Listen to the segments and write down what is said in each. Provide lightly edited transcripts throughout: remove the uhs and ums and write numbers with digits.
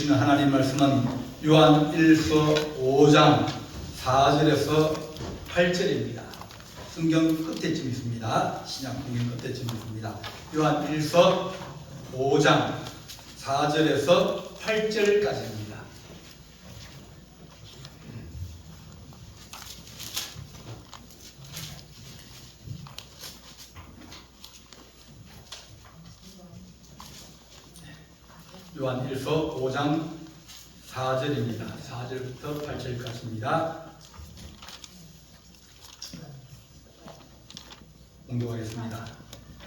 주시는 하나님 말씀은 요한 1서 5장 4절에서 8절입니다. 성경 끝에쯤 있습니다. 신약 성경 끝에쯤 있습니다. 요한 1서 5장 4절에서 8절까지입니다. 요한 1서 5장 4절입니다. 4절부터 8절까지입니다. 공독하겠습니다.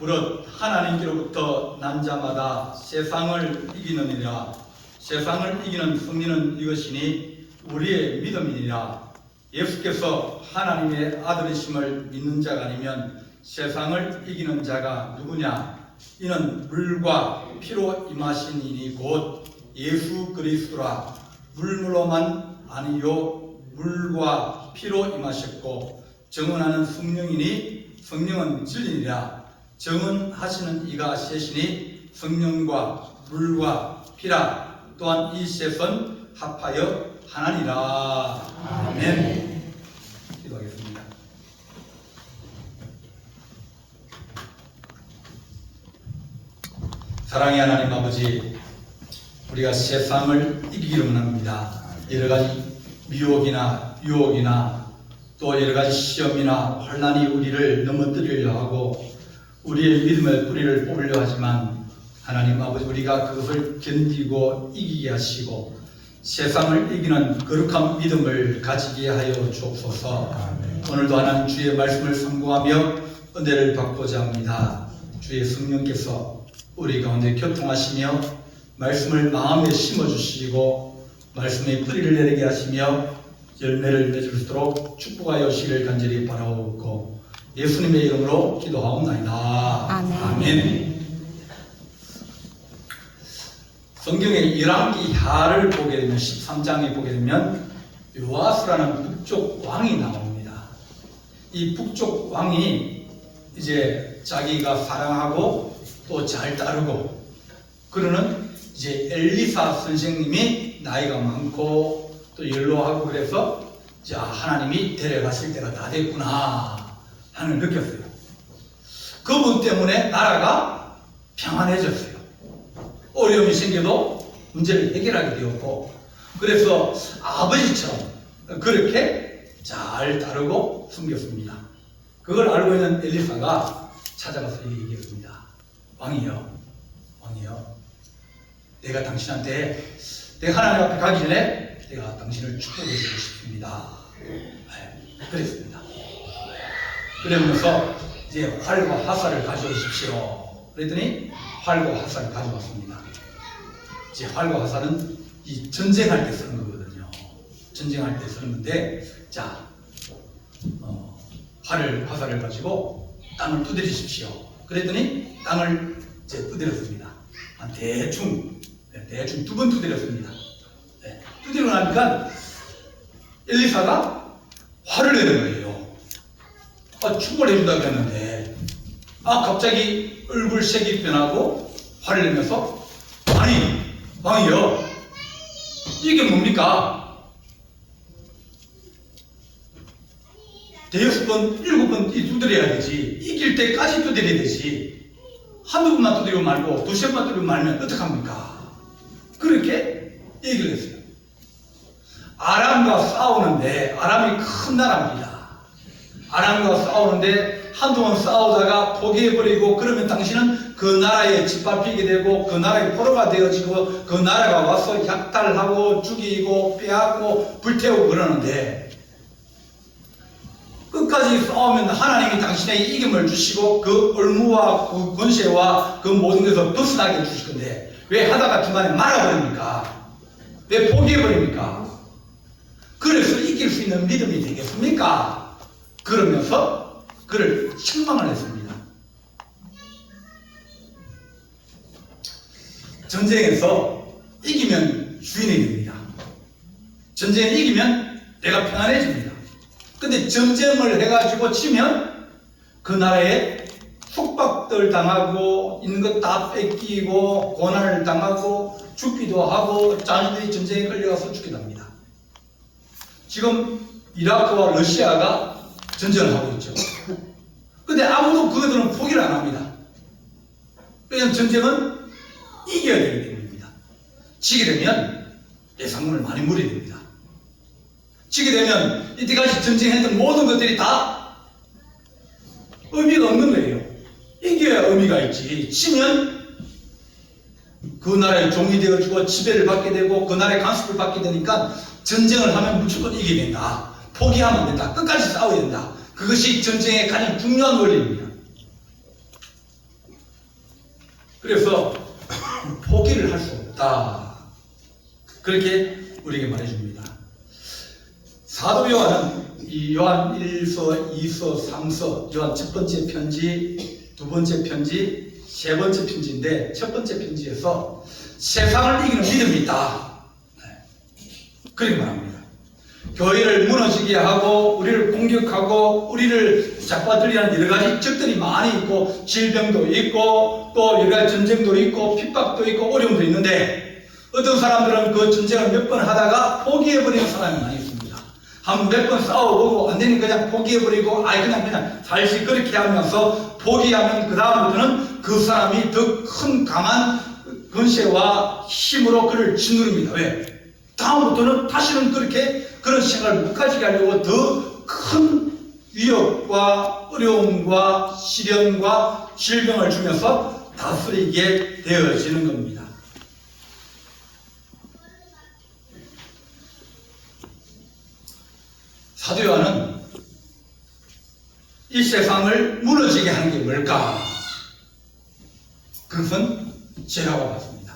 무릇 하나님께로부터 난 자마다 세상을 이기느니라. 세상을 이기는 승리는 이것이니 우리의 믿음이니라. 예수께서 하나님의 아들이심을 믿는 자가 아니면 세상을 이기는 자가 누구냐? 이는 물과 피로 임하신 이니 곧 예수 그리스도라. 물로만 아니요 물과 피로 임하셨고 정언하는 성령이니 성령은 진리니라. 정언하시는 이가 셋이니 성령과 물과 피라. 또한 이 셋은 합하여 하나니라. 아멘. 기도하겠습니다. 사랑의 하나님 아버지, 우리가 세상을 이기기를 원합니다. 여러 가지 미혹이나 유혹이나 또 여러 가지 시험이나 환난이 우리를 넘어뜨리려 하고 우리의 믿음의 뿌리를 뽑으려 하지만 하나님 아버지, 우리가 그것을 견디고 이기게 하시고 세상을 이기는 거룩한 믿음을 가지게 하여 주옵소서. 오늘도 하나님 주의 말씀을 상고하며 은혜를 받고자 합니다. 주의 성령께서 우리 가운데 교통하시며 말씀을 마음에 심어주시고 말씀의 뿌리를 내리게 하시며 열매를 맺을수록 축복하여 주시기를 간절히 바라옵고 예수님의 이름으로 기도하옵나이다. 아멘. 성경의 열왕기하를 보게 되면 13장에 보게 되면 요아스라는 북쪽 왕이 나옵니다. 이 북쪽 왕이 이제 자기가 사랑하고 또 잘 따르고 그러는 이제 엘리사 선생님이 나이가 많고 또 연로하고 그래서 자, 하나님이 데려가실 때가 다 됐구나 하는 걸 느꼈어요. 그분 때문에 나라가 평안해졌어요. 어려움이 생겨도 문제를 해결하게 되었고 그래서 아버지처럼 그렇게 잘 따르고 숨겼습니다. 그걸 알고 있는 엘리사가 찾아가서 얘기했습니다. 왕이요, 내가 당신한테 내가 하나님 앞에 가기 전에 내가 당신을 축복해 주고 싶습니다. 그랬습니다. 그러면서 이제 활과 화살을 가져오십시오. 그랬더니 활과 화살을 가져왔습니다. 이제 활과 화살은 이 전쟁할 때 쓰는 거거든요. 전쟁할 때 쓰는 건데, 자, 화살을 가지고 땅을 두드리십시오. 그랬더니 땅을 이제 두드렸습니다. 한 대충 두 번 두드렸습니다. 두드리고 나니까 엘리사가 화를 내는 거예요. 축복을 해준다고 했는데 갑자기 얼굴색이 변하고 화를 내면서 아니 왕이요, 이게 뭡니까? 대여섯 번, 일곱 번 두드려야 되지. 이길 때까지 두드려야 되지. 한두 번만 두드리고 말고 두세 번만 두드리고 말면 어떡합니까? 그렇게 얘기를 했어요. 아람과 싸우는데, 아람이 큰 나라입니다. 아람과 싸우는데 한동안 싸우다가 포기해버리고 그러면 당신은 그 나라에 짓밟히게 되고 그 나라의 포로가 되어지고 그 나라가 와서 약탈하고 죽이고 빼앗고 불태우고 그러는데 끝까지 싸우면 하나님이 당신에게 이김을 주시고 그 올무와 그 권세와 그 모든 것을 벗어나게 해주실 건데 왜 하다가 중간에 말아버립니까? 왜 포기해버립니까? 그래서 이길 수 있는 믿음이 되겠습니까? 그러면서 그를 책망을 했습니다. 전쟁에서 이기면 주인이 됩니다. 전쟁에 이기면 내가 평안해집니다. 근데 전쟁을 해가지고 치면 그 나라에 속박들 당하고 있는 것 다 뺏기고 고난을 당하고 죽기도 하고 자녀들이 전쟁에 끌려가서 죽기도 합니다. 지금 이라크와 러시아가 전쟁을 하고 있죠. 근데 아무도 그들은 포기를 안 합니다. 왜냐하면 전쟁은 이겨야 되기 때문입니다. 지게 되면 예산금을 많이 물어야 됩니다. 지게 되면 이때까지 전쟁했던 모든 것들이 다 의미가 없는 거예요. 이겨야 의미가 있지. 지면 그 나라의 종이 되어주고 지배를 받게 되고 그 나라의 간섭을 받게 되니까 전쟁을 하면 무조건 이기게 된다. 포기하면 안 된다. 끝까지 싸워야 된다. 그것이 전쟁의 가장 중요한 원리입니다. 그래서 포기를 할 수 없다. 그렇게 우리에게 말해줍니다. 사도 요한은 이 요한 1서, 2서, 3서, 요한 첫 번째 편지, 두 번째 편지, 세 번째 편지인데 첫 번째 편지에서 세상을 이기는 믿음이 있다. 그렇게 말합니다. 교회를 무너지게 하고 우리를 공격하고 우리를 잡아들이는 여러 가지 적들이 많이 있고 질병도 있고 또 여러 가지 전쟁도 있고 핍박도 있고 어려움도 있는데 어떤 사람들은 그 전쟁을 몇 번 하다가 포기해버리는 사람이 많이 있습니다. 한 몇 번 싸워보고 안 되니 그냥 포기해버리고 그냥 살시 그렇게 하면서 포기하면 그 다음부터는 그 사람이 더 큰 강한 권세와 힘으로 그를 짓누릅니다. 왜? 다음부터는 다시는 그런 생각을 못 가지게 하려고 더 큰 위협과 어려움과 시련과 질병을 주면서 다스리게 되어지는 겁니다. 사도 요한은 이 세상을 무너지게 하는 게 뭘까? 그것은 죄라고 봤습니다.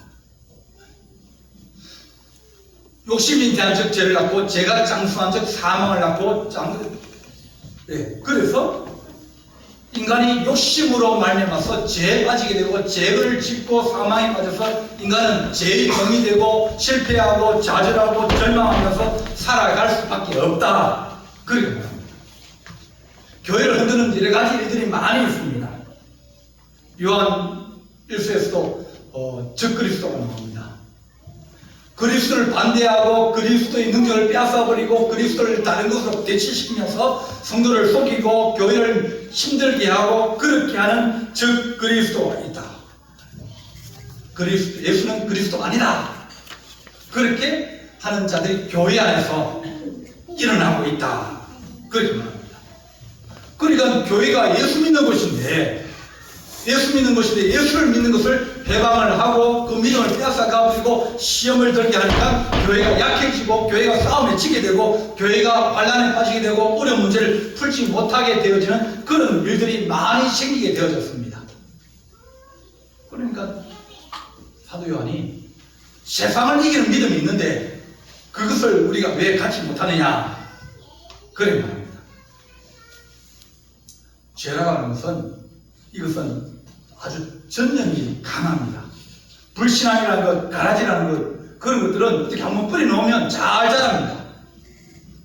욕심이 대한 적 죄를 낳고 죄가 장수한 적 사망을 낳고 그래서 인간이 욕심으로 말미암아서 죄에 빠지게 되고 죄를 짓고 사망에 빠져서 인간은 죄의 종이 되고 실패하고 좌절하고 절망하면서 살아갈 수밖에 없다. 그렇게 말합니다. 교회를 흔드는 여러 가지 일들이 많이 있습니다. 요한 1서에서도 적그리스도가 나옵니다. 그리스도를 반대하고 그리스도의 능력을 빼앗아버리고 그리스도를 다른 것으로 대치시키면서 성도를 속이고 교회를 힘들게 하고 그렇게 하는 적그리스도가 있다. 예수는 그리스도가 아니다. 그렇게 하는 자들이 교회 안에서 일어나고 있다. 그렇게 말합니다. 그러니까 교회가 예수 믿는 곳인데 예수를 믿는 것을 배방을 하고 그 믿음을 빼앗아가버리고 시험을 들게 하니까 교회가 약해지고 교회가 싸움에 지게 되고 교회가 환난에 빠지게 되고 어려운 문제를 풀지 못하게 되어지는 그런 일들이 많이 생기게 되어졌습니다. 그러니까 사도 요한이 세상을 이기는 믿음이 있는데 그것을 우리가 왜 갖지 못하느냐 그래 말합니다. 죄라고 하는 것은 이것은 아주 전념이 강합니다. 불신앙이라는 것, 가라지라는 것, 그런 것들은 어떻게 한번 뿌려놓으면 잘 자랍니다.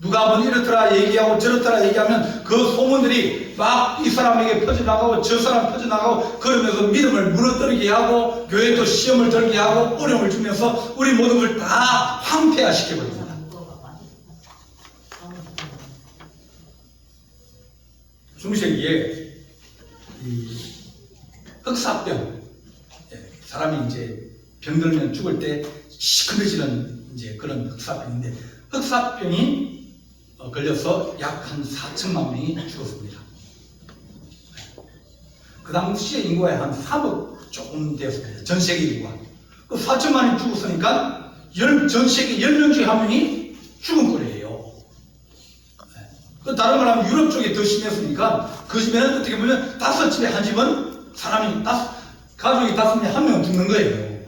누가 한번 이렇더라 얘기하고 저렇더라 얘기하면 그 소문들이 막 이 사람에게 퍼져나가고 저 사람 퍼져나가고 그러면서 믿음을 무너뜨리게 하고 교회도 시험을 들게 하고 어려움을 주면서 우리 모든 걸 다 황폐화시켜버립니다. 중세기에 흑사병, 사람이 이제 병들면 죽을 때 시큰해지는 이제 그런 흑사병인데 흑사병이 걸려서 약 한 4천만 명이 죽었습니다. 그 당시에 인구가 한 3억 조금 되었습니다. 전 세계 인구가. 그 4천만이 죽었으니까 전 세계 10명 중에 1명이 죽은 거래요. 다른 말 하면 유럽 쪽에 더 심했으니까 그 집에는 어떻게 보면 5집에 한 집은 사람이 가족이 5명에 1명은 죽는 거예요.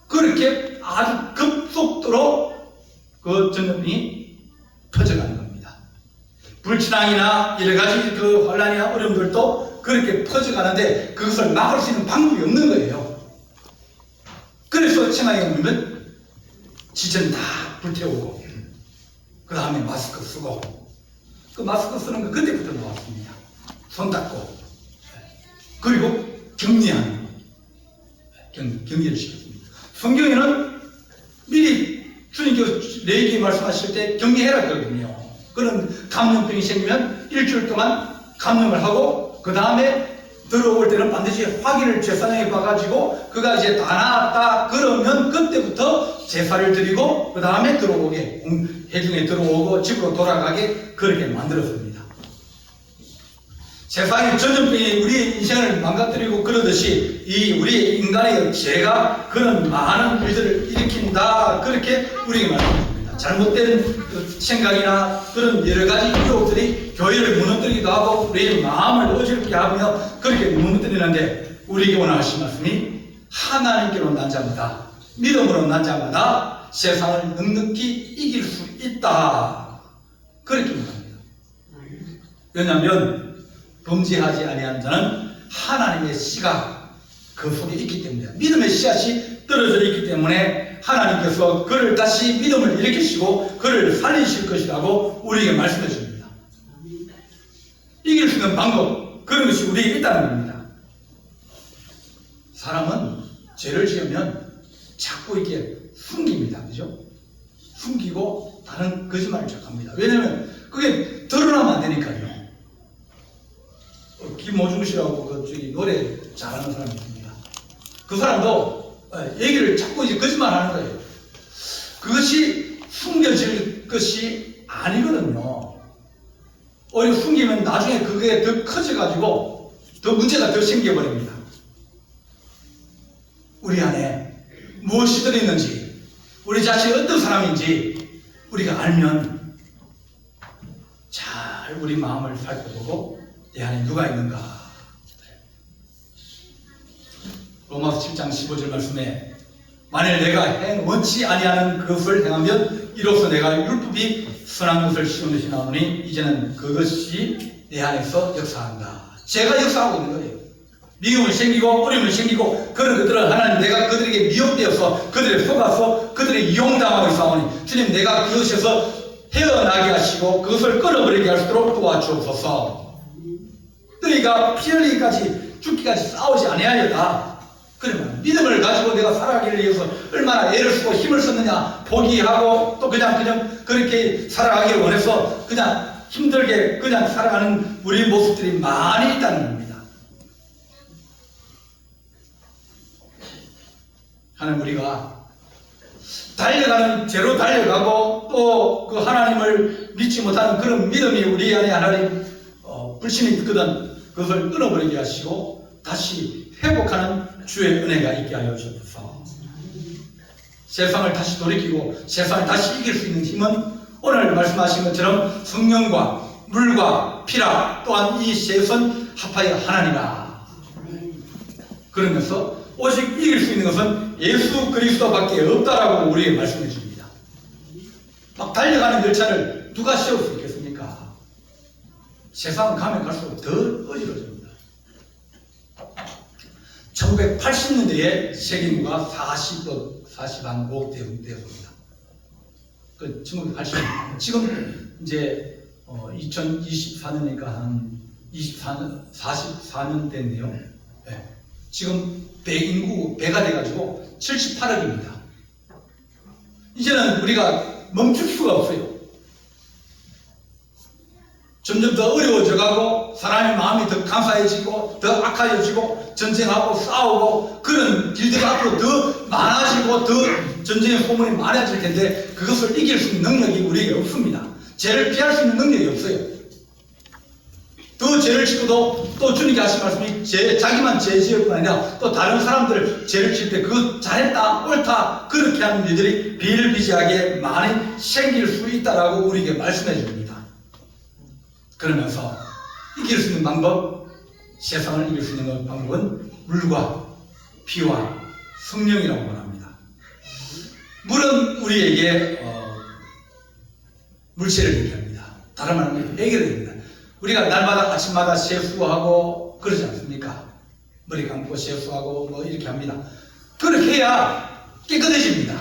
그렇게 아주 급속도로 그 전염병이 퍼져가는 겁니다. 불신앙이나 여러 가지 그 환난이나 어려움들도 그렇게 퍼져가는데 그것을 막을 수 있는 방법이 없는 거예요. 그래서 생각해 보면 지전 다 불태우고 그 다음에 마스크 쓰고 그 마스크 쓰는 거 그때부터 나왔습니다. 손 닦고 그리고 격리하는 격리를 시켰습니다. 성경에는 미리 주님께서 너희에게 말씀하실 때 격리해라 그러거든요. 그런 감염병이 생기면 일주일 동안 감염을 하고 그 다음에 들어올 때는 반드시 확인을 제사장에 봐가지고 그가 이제 다 나았다 그러면 그때부터 제사를 드리고 그 다음에 들어오게 회중에 들어오고 집으로 돌아가게 그렇게 만들었습니다. 세상의 전염병이 우리의 인생을 망가뜨리고 그러듯이 이 우리 인간의 죄가 그런 많은 일들을 일으킨다 그렇게 우리에게 말합니다. 잘못된 생각이나 그런 여러 가지 유혹들이 교회를 무너뜨리기도 하고 우리의 마음을 어지럽게 하며 그렇게 무너뜨리는데 우리에게 원하신 말씀이 하나님께로 난 자마다 믿음으로 난 자마다 세상을 넉넉히 이길 수 있다 그렇게 말합니다. 왜냐하면 범죄하지 아니한 자는 하나님의 씨가 그 속에 있기 때문에 믿음의 씨앗이 떨어져 있기 때문에 하나님께서 그를 다시 믿음을 일으키시고 그를 살리실 것이라고 우리에게 말씀해 줍니다. 이길 수 있는 방법 그런 것이 우리에게 있다는 겁니다. 사람은 죄를 지으면 자꾸 이렇게 숨깁니다. 그죠? 숨기고 다른 거짓말을 자꾸합니다. 왜냐하면 그게 드러나면 안 되니까요. 김호중 씨라고 저기 노래 잘하는 사람이 있습니다. 그 사람도 얘기를 자꾸 이제 거짓말 하는 거예요. 그것이 숨겨질 것이 아니거든요. 오히려 숨기면 나중에 그게 더 커져가지고 더 문제가 더 생겨버립니다. 우리 안에 무엇이 들어있는지, 우리 자신이 어떤 사람인지 우리가 알면 잘 우리 마음을 살펴보고 내 안에 누가 있는가? 로마서 7장 15절 말씀에 만일 내가 원치 아니하는 그것을 행하면 이로써 내가 율법이 선한 것을 씌운 것이 나오니 이제는 그것이 내 안에서 역사한다. 제가 역사하고 있는 거예요. 미움이 생기고 어려움이 생기고 그런 것들을 하나님 내가 그들에게 미혹되어서 그들에 속아서 그들의 이용당하고 있사오니 주님 내가 그것에서 헤어나게 하시고 그것을 끊어버리게 할 수 있도록 도와주옵소서. 너희가 피 흘리기까지 죽기까지 싸우지 아니하였다. 그러면 믿음을 가지고 내가 살아가기를 위해서 얼마나 애를 쓰고 힘을 썼느냐 포기하고 또 그냥 그렇게 살아가기를 원해서 그냥 힘들게 그냥 살아가는 우리 모습들이 많이 있다는 겁니다. 하나님 우리가 달려가는 죄로 달려가고 또 그 하나님을 믿지 못하는 그런 믿음이 우리 안에 하나님 불신이 있거든 그것을 끊어버리게 하시고 다시 회복하는 주의 은혜가 있게 하여 주옵소서. 세상을 다시 돌이키고 세상을 다시 이길 수 있는 힘은 오늘 말씀하신 것처럼 성령과 물과 피라 또한 이 셋은 합하여 하나니라. 그러면서 오직 이길 수 있는 것은 예수 그리스도밖에 없다라고 우리에게 말씀해 줍니다. 막 달려가는 열차를 누가 세울 수 있겠습니까? 세상 가면 갈수록 더 어지러집니다. 1980년대에 세계인구가 40억 되었습니다. 그 1980년. 지금 이제 2024년이니까 한 44년 됐네요. 네. 지금 인구 배가 돼가지고 78억입니다. 이제는 우리가 멈출 수가 없어요. 점점 더 어려워져가고 사람의 마음이 더 간사해지고 더 악해지고 전쟁하고 싸우고 그런 일들이 앞으로 더 많아지고 더 전쟁의 소문이 많아질 텐데 그것을 이길 수 있는 능력이 우리에게 없습니다. 죄를 피할 수 있는 능력이 없어요. 더 죄를 짓고도 또 주님께 하신 말씀이 자기만 죄 지을 뿐 아니라 또 다른 사람들 죄를 질 때 그거 잘했다 옳다 그렇게 하는 일들이 비일비재하게 많이 생길 수 있다라고 우리에게 말씀해 줍니다. 그러면서 이길 수 있는 방법, 세상을 이길 수 있는 방법은 물과 피와 성령이라고 말합니다. 물은 우리에게 물체를 얘기합니다. 다른 말하면 해결을 합니다. 우리가 날마다 아침마다 세수하고 그러지 않습니까? 머리 감고 세수하고 뭐 이렇게 합니다. 그렇게 해야 깨끗해집니다.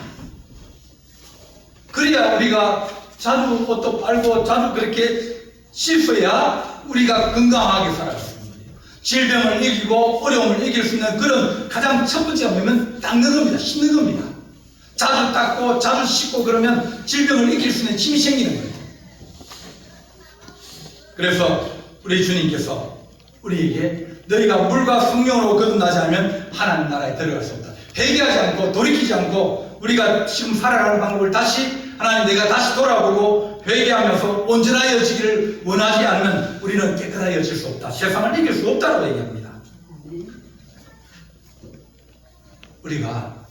그래야 우리가 자주 옷도 빨고 자주 그렇게 씻어야 우리가 건강하게 살아갈 수 있는 거예요. 질병을 이기고 어려움을 이길 수 있는 그런 가장 첫 번째가 뭐냐면 닦는 겁니다. 씻는 겁니다. 닦고 자주 씻고 그러면 질병을 이길 수 있는 힘이 생기는 거예요. 그래서 우리 주님께서 우리에게 너희가 물과 성령으로 거듭나지 않으면 하나님 나라에 들어갈 수 없다. 회개하지 않고 돌이키지 않고 우리가 지금 살아가는 방법을 다시 하나님 내가 다시 돌아보고 회개하면서 온전하여지기를 원하지 않으면 우리는 깨끗하여질 수 없다. 세상을 이길 수 없다고 얘기합니다. 우리가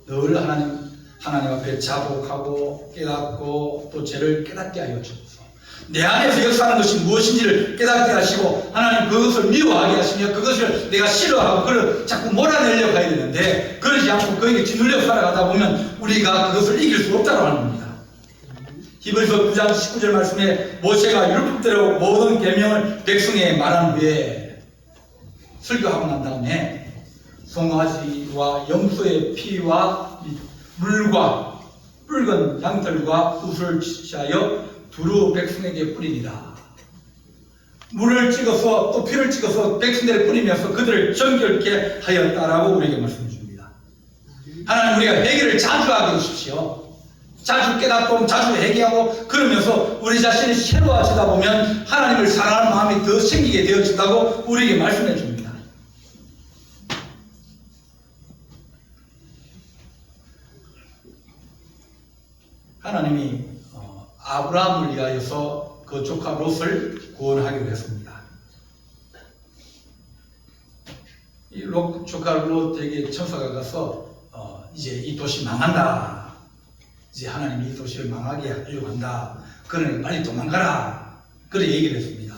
늘 하나님 앞에 자복하고 깨닫고 또 죄를 깨닫게 하여 주옵소서. 내 안에서 역사하는 것이 무엇인지를 깨닫게 하시고 하나님 그것을 미워하게 하시며 그것을 내가 싫어하고 그걸 자꾸 몰아내려고 해야 되는데 그러지 않고 거기에 짓눌려 살아가다 보면 우리가 그것을 이길 수 없다고 하는 겁니다. 히브리서 9장 19절 말씀에 모세가 율법대로 모든 계명을 백성에게 말한 후에 설교하고 난 다음에 송아지와 염소의 피와 물과 붉은 양털과 붓을 취하여 두루 백성에게 뿌리니라. 물을 찍어서 또 피를 찍어서 백성들을 뿌리면서 그들을 정결케 하였다라고 우리에게 말씀해 줍니다. 하나님 우리가 회개를 자주 하게 해주십시오. 자주 깨닫고 자주 회개하고 그러면서 우리 자신이 새로워지다 보면 하나님을 사랑하는 마음이 더 생기게 되어진다고 우리에게 말씀해 줍니다. 하나님이 아브라함을 위하여서 그 조카 롯을 구원하기로 했습니다. 이 조카 롯에게 천사가 가서 이제 이 도시 망한다. 이제 하나님이 이 도시를 망하게 하려고 한다. 그러니 빨리 도망가라. 그래 얘기를 했습니다.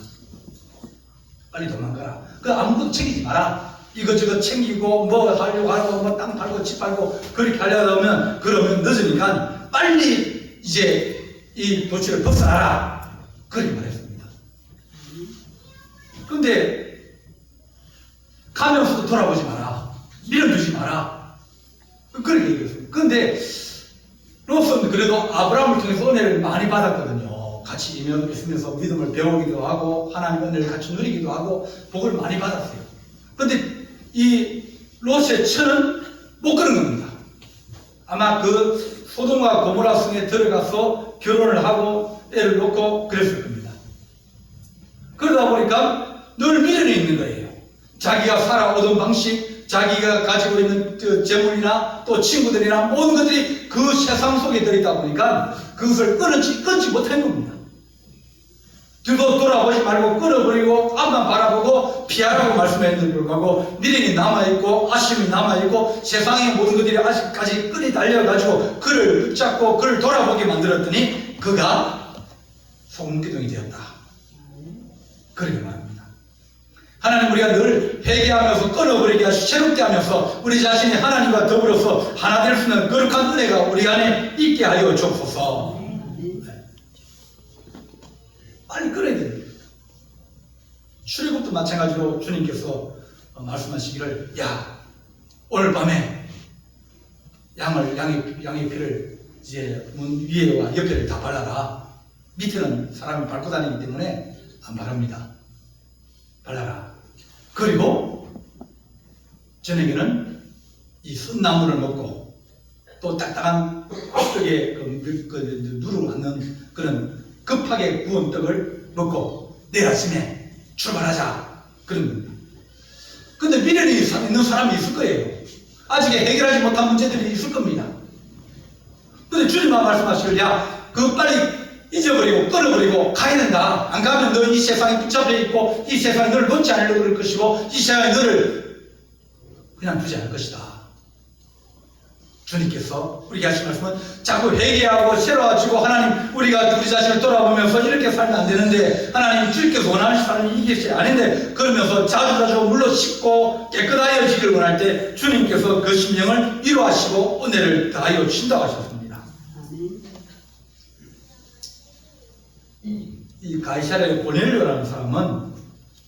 빨리 도망가라. 그 아무것도 챙기지 마라. 이것저것 챙기고 뭐 하려고 하고 뭐 땅 팔고 집 팔고 그렇게 하려다 보면 그러면 늦으니까 빨리 이제 이 도시를 벗어나라. 그렇게 말했습니다. 근데 가면서도 돌아보지 마라. 밀어주지 마라. 그렇게 얘기했습니다. 근데 롯은 그래도 아브라함을 통해서 은혜를 많이 받았거든요. 같이 있으면서 믿음을 배우기도 하고 하나님의 은혜를 같이 누리기도 하고 복을 많이 받았어요. 근데 이 롯의 처는 못 그런 겁니다. 아마 그 소돔과 고모라 성에 들어가서 결혼을 하고 애를 놓고 그랬을 겁니다. 그러다 보니까 늘 미련이 있는 거예요. 자기가 살아오던 방식, 자기가 가지고 있는 재물이나 또 친구들이나 모든 것들이 그 세상 속에 들어있다 보니까 그것을 끊지 못한 겁니다. 뒤도 돌아보지 말고 끊어버리고 앞만 바라보고 피하라고 말씀했는데 불구하고 미련이 남아있고 아쉬움이 남아있고 세상의 모든 것들이 아직까지 끈이 달려가지고 그를 붙잡고 그를 돌아보게 만들었더니 그가 소금기둥이 되었다. 그렇게 말합니다. 하나님 우리가 늘 회개하면서 끊어버리게 하시고 새롭게 하면서 우리 자신이 하나님과 더불어서 하나 될 수 있는 거룩한 은혜가 우리 안에 있게 하여 주옵소서. 빨리 끊어야 됩니다. 출애굽도 마찬가지로 주님께서 말씀하시기를 야 오늘 밤에 양의 피를 이제 문 위에와 옆에를 다 발라라. 밑에는 사람이 밟고 다니기 때문에 안 바랍니다. 발라라. 그리고 저녁에는 이 쓴나물을 먹고 또 딱딱한 속에 누르고 앉는 그런 급하게 구운 떡을 먹고 내일 아침에 출발하자. 그런 겁니다. 근데 미련이 있는 사람이 있을 거예요. 아직 해결하지 못한 문제들이 있을 겁니다. 근데 주님만 말씀하시길 야 그거 빨리 잊어버리고 끊어버리고 가야 된다. 안 가면 너 이 세상에 붙잡혀 있고 이 세상에 너를 놓지 않으려고 그럴 것이고 이 세상에 너를 그냥 두지 않을 것이다. 주님께서 우리에게 하신 말씀은 자꾸 회개하고 새로워지고 하나님 우리가 우리 자신을 돌아보면서 이렇게 살면 안 되는데 하나님 주님께서 원하시는 사람이 이게 아닌데 그러면서 자주자주 물로 씻고 깨끗하여지기를 원할 때 주님께서 그 심령을 위로하시고 은혜를 더하여 주신다고 하셨습니다. 이 가이사랴의 고넬료라는 사람은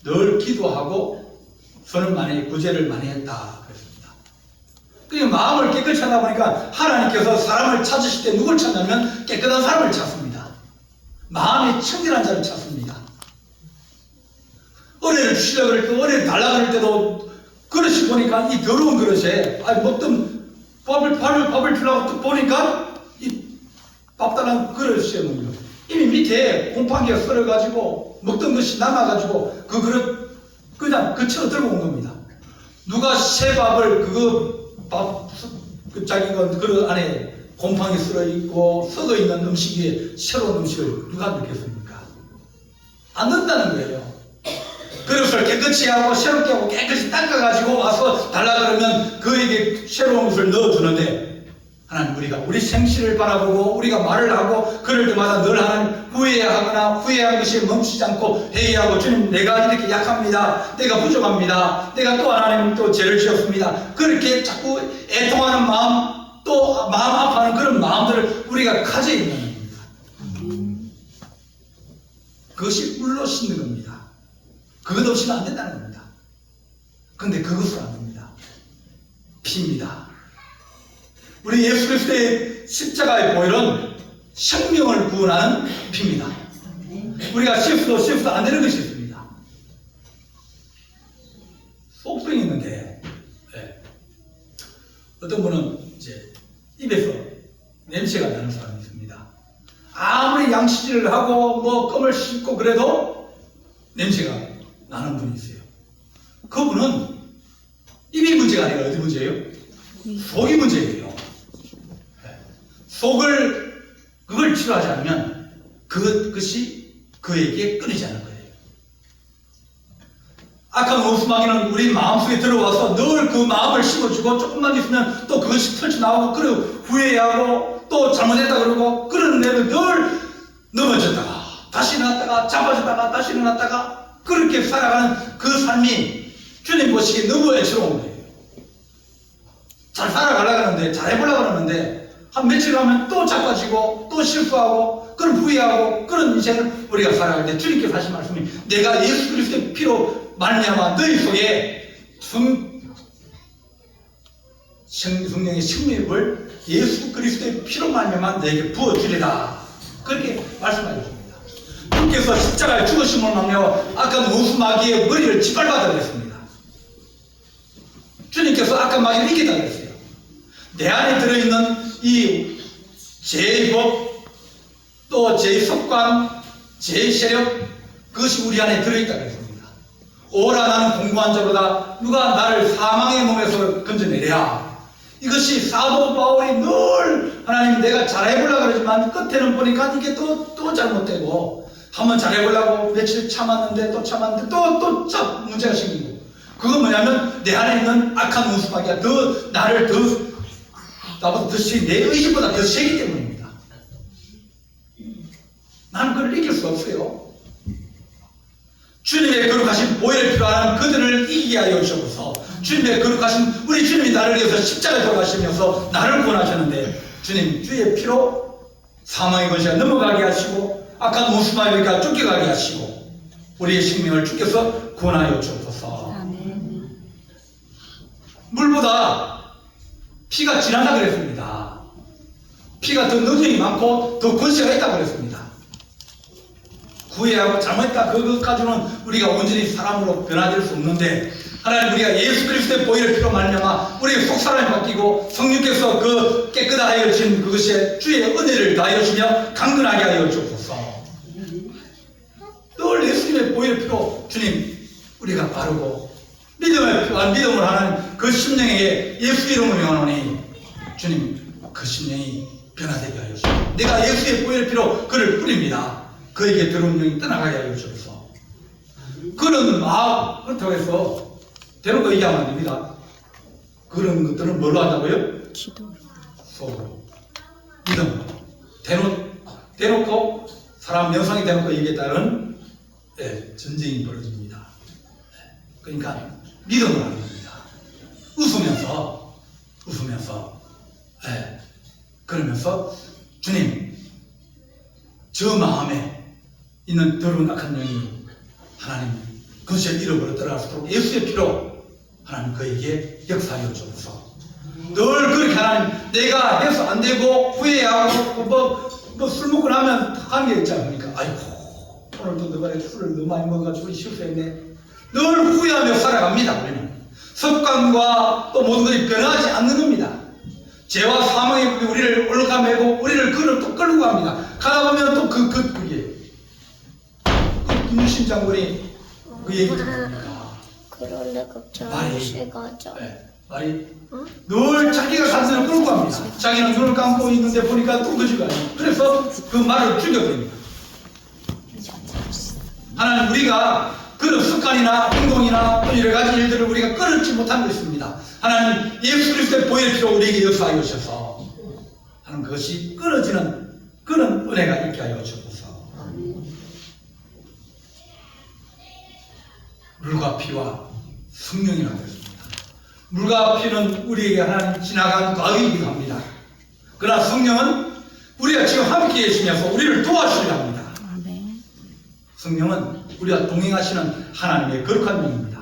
늘 기도하고 선을 많이 구제를 많이 했다 그랬습니다. 그러니까 마음을 깨끗이 하다 보니까 하나님께서 사람을 찾으실 때 누굴 찾냐면 깨끗한 사람을 찾습니다. 마음이 청결한 자를 찾습니다. 은혜를 주시려고 그럴 때 은혜를 달라고 그럴 때도 그릇이 보니까 이 더러운 그릇에 먹던 밥을 주려고 딱 보니까 이 밥달랑 그릇을 씌워놓은 거. 이미 밑에 곰팡이가 썰어가지고 먹던 것이 남아가지고 그 그릇 그냥 그쳐 들고 온 겁니다. 누가 새 밥을 자기 그릇 안에 곰팡이 썰어 있고 썩어 있는 음식 위에 새로운 음식을 누가 넣겠습니까? 안 넣는다는 거예요. 그릇을 깨끗이 하고 새롭게 하고 깨끗이 닦아가지고 와서 달라 그러면 그에게 새로운 것을 넣어주는데, 하나님 우리 생시를 바라보고 우리가 말을 하고 그럴 때마다 늘 하나님 후회하거나 후회한 것이 멈추지 않고 회개하고, 주님 내가 이렇게 약합니다. 내가 부족합니다. 내가 또 하나님 또 죄를 지었습니다. 그렇게 자꾸 애통하는 마음, 또 마음 아파하는 그런 마음들을 우리가 가져 있는 겁니다. 그것이 물로 씻는 겁니다. 그것 없이는 안 된다는 겁니다. 근데 그것은 안 됩니다. 피입니다. 우리 예수 그리스도의 십자가의 보혈은 생명을 구원하는 피입니다. 우리가 실수도 안 되는 것이 있습니다. 속병이 있는데, 어떤 분은 이제 입에서 냄새가 나는 사람이 있습니다. 아무리 양치질을 하고 뭐 껌을 씹고 그래도 냄새가 나는 분이 있어요. 그분은 입이 문제가 아니라 어디 문제예요? 속이 문제예요. 그걸 치료하지 않으면 그것이 그에게 끊이지 않을 거예요. 악한 원수마귀는 우리 마음속에 들어와서 늘 그 마음을 심어주고, 조금만 있으면 또 그것이 펼쳐나오고, 그리고 후회하고 또 잘못했다 그러고, 그런 애를 늘 넘어졌다가 다시 일어났다가 잡아졌다가 다시 일어났다가 그렇게 살아가는 그 삶이 주님 보시기에 너무 애처로운 거예요. 잘 살아가려고 하는데, 잘해보려고 하는데 한 며칠 가면 또 자빠지고 또 실수하고 그런 후회하고 그런 인생을 우리가 살아갈 때, 주님께서 하신 말씀이 내가 예수 그리스도의 피로 말미암아 너희 속에 성령의 생명을 예수 그리스도의 피로 말미암아 너에게 부어주리라, 그렇게 말씀하셨습니다. 주께서 십자가에 죽으심을 말미암아 악한 원수마귀의 머리를 짓밟아달라 했습니다. 주님께서 악한 마귀를 이기달라 했어요. 내 안에 들어있는 이 죄의 법, 또 죄의 습관, 죄의 세력, 그것이 우리 안에 들어있다고 했습니다. 오라 나는 공고한 자로다. 누가 나를 사망의 몸에서 건져내랴. 이것이 사도 바울이 늘 하나님 내가 잘해보려고 그러지만 끝에는 보니까 이게 또 잘못되고, 한번 잘해보려고 며칠 참았는데 또 참았는데 또 문제가 생기고, 그건 뭐냐면 내 안에 있는 악한 원수마귀가 나보다 더 세, 내 의지보다 더 세기 때문입니다. 나는 그걸 이길 수 없어요. 주님의 거룩하신 보혈을 필요하는 그들을 이기게 하여 주옵소서. 주님의 거룩하신 우리 주님이 나를 위해서 십자가에 돌아가시면서 나를 구원하셨는데, 주님 주의 피로 사망의 권세가 넘어가게 하시고 악한 원수마귀가 쫓겨가게 하시고 우리의 생명을 주께서 구원하여 주옵소서. 물보다 피가 진하다 그랬습니다. 피가 더 능력이 많고 더 권세가 있다고 그랬습니다. 후회하고 잘못했다 그것까지는 우리가 온전히 사람으로 변화될 수 없는데, 하나님 우리가 예수 그리스도의 보혈의 피로 말미암아 우리의 속사람이 바뀌고 성령께서 그 깨끗하여 주신 그것에 주의 은혜를 다하여 주며 강건하게 하여 주옵소서. 늘 예수님의 보혈의 피로 주님 우리가 바르고 믿음을 하는 그 심령에게 예수 이름을 명하노니 주님 그 심령이 변화되게 하여 주옵소서. 내가 예수의 보혈의 피로 그를 뿌립니다. 그에게 더러운 영이 떠나가게 하여 주옵소서. 그런 마음, 그렇다고 해서 대놓고 얘기하면 안 됩니다. 그런 것들은 뭘로 한다고요? 기도. 속으로, 믿음으로. 대놓고 사람 명상이 대놓고 얘기했다는 전쟁이 벌어집니다. 그러니까 믿음으로 하는 겁니다. 웃으면서 그러면서 주님 저 마음에 있는 더러운 악한 영이 하나님 그것을 잃어버려 떠나갈 수 있도록 예수의 피로 하나님 그에게 역사하여 주옵소서. 늘 그렇게 하나님 내가 해서 안 되고 후회하고 뭐 술 먹고 나면 하는 게 있지 않습니까? 아이고 오늘도 너가 술을 너무 많이 먹어가지고 실수했네. 늘 후회하며 살아갑니다. 우리는 습관과 또 모든 것이 변하지 않는 겁니다. 죄와 사망의 법이 우리를 올라가매고 우리를 또 끌고 갑니다. 가다 보면 또 그게 김유신 장군이 그 얘기를 합니다. 그런데 걱정이 가죠. 말이 늘 자기가 간선을 끌고 갑니다. 자기는 눈을 감고 있는데 보니까 또 그 시간이. 그래서 그 말을 죽여버립니다. 하나님 우리가 그런 습관이나 행동이나 또 여러 가지 일들을 우리가 끊지 못한 것입니다. 하나님 예수 그리스도의 보혈 피로 우리에게 역사하여 주셔서 하는 그것이 끊어지는 그런 은혜가 있게 하여 주옵소서. 물과 피와 성령이라고 했습니다. 물과 피는 우리에게 하나님 지나간 과거이기도 합니다. 그러나 성령은 우리가 지금 함께 계시면서 우리를 도와주려 합니다. 성령은 우리와 동행하시는 하나님의 거룩한 영입니다.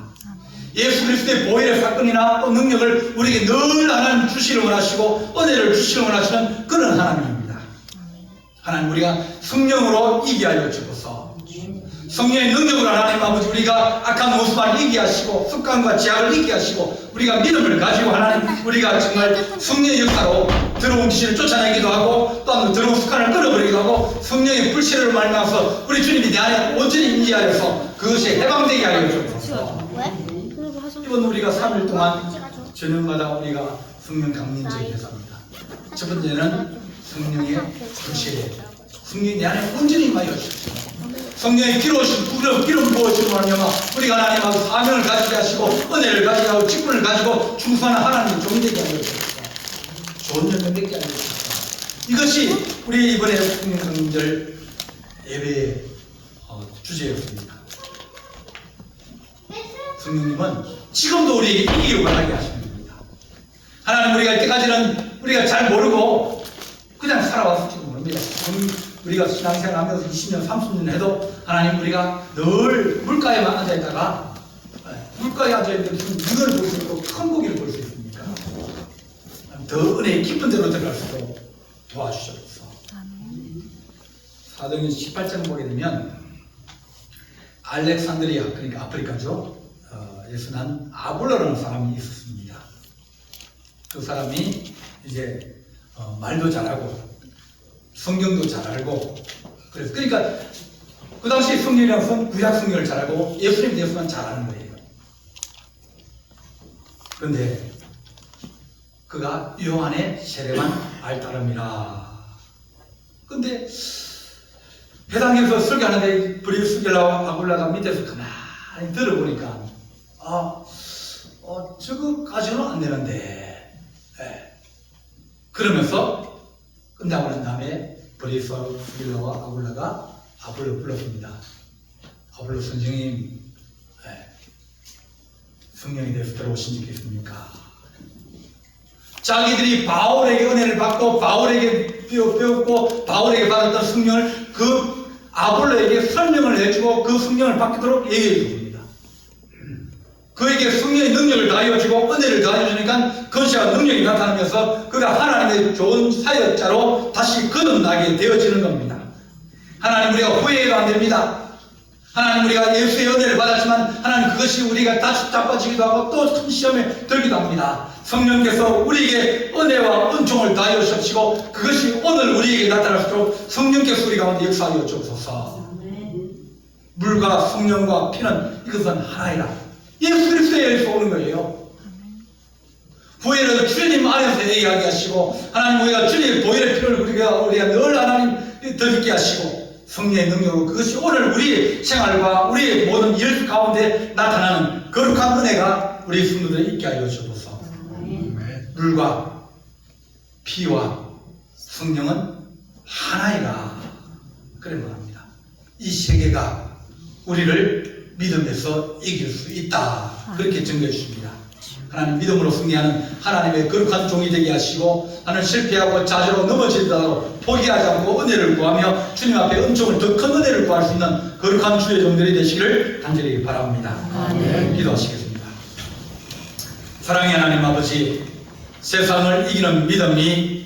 예수 그리스도의 보혈의 사건이나 또 능력을 우리에게 늘 하나님 주시를 원하시고 은혜를 주시를 원하시는 그런 하나님입니다. 하나님 우리가 성령으로 이기게 하여 주옵소서. 성령의 능력으로 하나님 아버지 우리가 악한 모습을 이기게 하시고 습관과 제약을 이기게 하시고 우리가 믿음을 가지고 하나님 우리가 정말 성령의 역사로 더러운 지시를 쫓아내기도 하고 또한 더러운 습관을 끊어버리기도 하고 성령의 불씨를 말미암아서 우리 주님이 내 안에 온전히 임재하여서 그것이 해방되게 하여 주옵소서. 이번 우리가 3일 동안 저녁마다 우리가 성령 강림제를 했습니다. 첫 번째는 성령의 불씨에 성령이 내 안에 온전히 임하여 주옵소서. 성령의 기로우신 기름 부어주는 말미암아 우리가 하나님하고 사명을 가지게 하시고 은혜를 가지게 하고 직분을 가지고 충성하는 하나님의 종되게 하여 주옵소서. 좋은 열매 맺게 하여 주옵소서. 이것이 우리 이번에 성령 강림절 예배의 주제였습니다. 성령님은 지금도 우리에게 이기를 원하게 하시는 겁니다. 하나님 우리가 이때까지는 우리가 잘 모르고 그냥 살아왔을지도 모릅니다. 우리가 신앙생활 하면서 20년, 30년 해도 하나님 우리가 늘 물가에만 앉아있다가 물가에 앉아있는데 무슨 눈을 볼 수 있고 큰 고기를 볼 수 있습니까? 더 은혜의 깊은 데로 들어갈 수 있도록 도와주셔서 사도행전 18장 보게 되면 알렉산드리아 그러니까 아프리카죠. 에서 난 아볼로라는 사람이 있었습니다. 그 사람이 이제 말도 잘하고 성경도 잘 알고 그러니까 그 당시 성경이라는 건 구약 성경을 잘 알고 예수님에 대해서만 잘 아는 거예요. 그런데 그가 요한의 세례만 알따름이라. 그런데 회당에서 설교하는데 브리스길라와 아굴라가 밑에서 가만히 들어보니까 저거까지는 안 되는데 그러면서 끝나고 난 다음에 브리스길라와 아굴라가 아볼로 불렀습니다. 아볼로 선생님 성령에 대해서 들어보신 적이 있습니까? 자기들이 바울에게 은혜를 받고 바울에게 배웠고 바울에게 받았던 성령을 그 아볼로에게 설명을 해주고 그 성령을 받도록 얘기해 줍니다. 그에게 성령의 능력을 다하여주고 은혜를 다하여주니까 건시와 능력이 나타나면서 그가 하나님의 좋은 사역자로 다시 거듭나게 되어지는 겁니다. 하나님 우리가 후회해도 안 됩니다. 하나님 우리가 예수의 은혜를 받았지만 하나님 그것이 우리가 다시 자빠지기도 하고 또 큰 시험에 들기도 합니다. 성령께서 우리에게 은혜와 은총을 다하여 주십시고 그것이 오늘 우리에게 나타날수록 성령께서 우리 가운데 역사하여 주옵소서. 물과 성령과 피는 이것은 하나이라. 예수 그리스도에서 오는 거예요. 보혈을 주님 안에서 얘기하게 하시고 하나님 우리가 주님의 보혈의 피를 우리가 늘 하나님 드리게 하시고 성령의 능력으로 그것이 오늘 우리의 생활과 우리의 모든 일 가운데 나타나는 거룩한 은혜가 우리 성도들에 있게 하여 주옵소서. 물과 피와 성령은 하나이라 그래 말합니다. 이 세계가 우리를 믿음에서 이길 수 있다 그렇게 증거해 주십니다. 하나님 믿음으로 승리하는 하나님의 거룩한 종이 되게 하시고 하나님 실패하고 좌절하고 넘어지더라도 포기하지 않고 은혜를 구하며 주님 앞에 은총을 더 큰 은혜를 구할 수 있는 거룩한 주의 종들이 되시기를 간절히 바랍니다. 기도하시겠습니다. 사랑의 하나님 아버지, 세상을 이기는 믿음이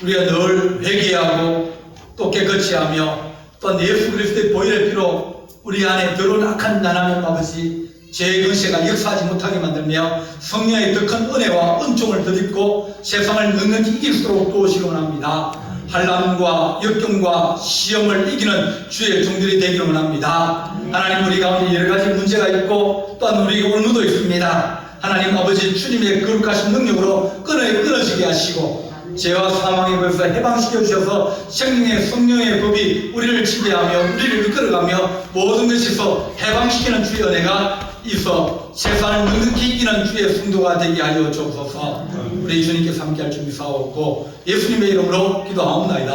우리가 늘 회개하고 또 깨끗이 하며 또 예수 그리스도의 보혈의 피로 우리 안에 들어온 악한 나라는 아버지 죄의 근세가 역사하지 못하게 만들며 성령의 더 큰 은혜와 은총을 덧입고 세상을 넉넉히 이길 수 있도록 도우시기 원합니다. 환난과 역경과 시험을 이기는 주의 종들이 되기를 원합니다. 하나님, 우리 가운데 여러 가지 문제가 있고 또한 우리에게 올무도 있습니다. 하나님 아버지, 주님의 거룩하신 능력으로 끊어지게 하시고 죄와 사망의 법에서 해방시켜 주셔서 생명의 성령의 법이 우리를 지배하며 우리를 이끌어가며 모든 것에서 해방시키는 주의 은혜가 있어 세상을 넉넉히 이기는 주의 성도가 되게 하여 주옵소서. 우리 주님께서 함께할 준비 사옵고 예수님의 이름으로 기도하옵나이다.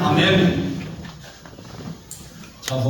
아멘.